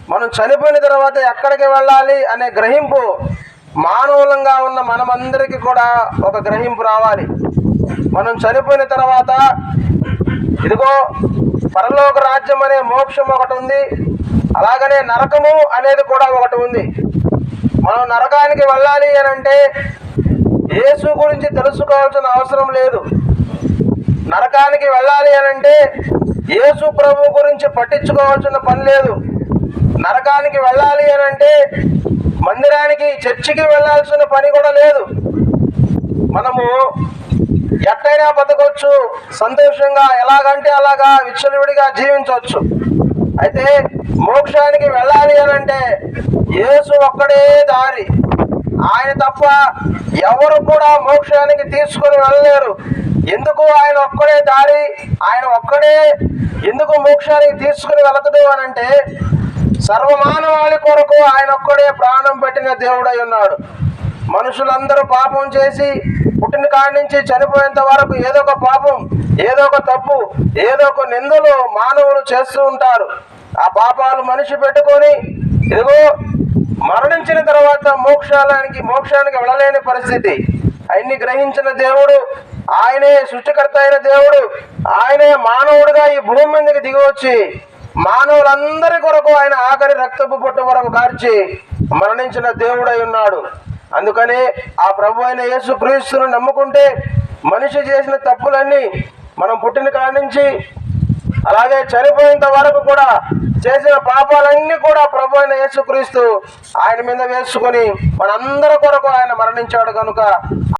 మనం చనిపోయిన తర్వాత ఎక్కడికి వెళ్ళాలి అనే గ్రహింపు మానవులంగా ఉన్న మనమందరికీ కూడా ఒక గ్రహింపు రావాలి. మనం చనిపోయిన తర్వాత ఇదిగో పరలోక రాజ్యం అనే మోక్షం ఒకటి ఉంది, అలాగనే నరకము అనేది కూడా ఒకటి ఉంది. మనం నరకానికి వెళ్ళాలి అని అంటే యేసు గురించి తెలుసుకోవాల్సిన అవసరం లేదు. నరకానికి వెళ్ళాలి అని అంటే యేసు ప్రభు గురించి పట్టించుకోవాల్సిన పని లేదు. నరకానికి వెళ్ళాలి అని అంటే మందిరానికి, చర్చికి వెళ్ళాల్సిన పని కూడా లేదు. మనము ఎట్టయినా బతకొచ్చు, సంతోషంగా ఎలాగంటే అలాగా విచ్చలవిడిగా జీవించవచ్చు. అయితే మోక్షానికి వెళ్ళాలి అని అంటే యేసు ఒక్కడే దారి. ఆయన తప్ప ఎవరు కూడా మోక్షానికి తీసుకొని వెళ్ళలేరు. ఎందుకు ఆయన ఒక్కడే దారి, ఆయన ఒక్కడే ఎందుకు మోక్షానికి తీసుకుని వెళతాడు అని అంటే సర్వమానవాళి కొరకు ఆయన ఒక్కడే ప్రాణం పెట్టిన దేవుడై ఉన్నాడు. మనుషులందరూ పాపం చేసి పుట్టిన కాడి నుంచి చనిపోయేంత వరకు ఏదో ఒక పాపం, ఏదో ఒక తప్పు, ఏదో ఒక నిందలు మానవులు చేస్తూ ఉంటారు. ఆ పాపాలు మనిషి పెట్టుకొని ఇదిగో మరణించిన తర్వాత మోక్షానికి వెళ్ళలేని పరిస్థితి. ఆయన్ని గ్రహించిన దేవుడు, ఆయనే సృష్టికర్త అయిన దేవుడు, ఆయనే మానవుడిగా ఈ భూమి మీదకి దిగివచ్చి మానవులందరి కొరకు ఆయన ఆఖరి రక్తపు పొట్టు వరకు కార్చి మరణించిన దేవుడై ఉన్నాడు. అందుకని ఆ ప్రభు అయిన యేసు క్రీస్తును నమ్ముకుంటే మనిషి చేసిన తప్పులన్నీ మనం పుట్టిన కాడి నుంచి అలాగే చనిపోయేంత వరకు కూడా చేసిన పాపాలన్నీ కూడా ప్రభు అయిన యేసు క్రీస్తు ఆయన మీద వేసుకొని మనందరి కొరకు ఆయన మరణించాడు కనుక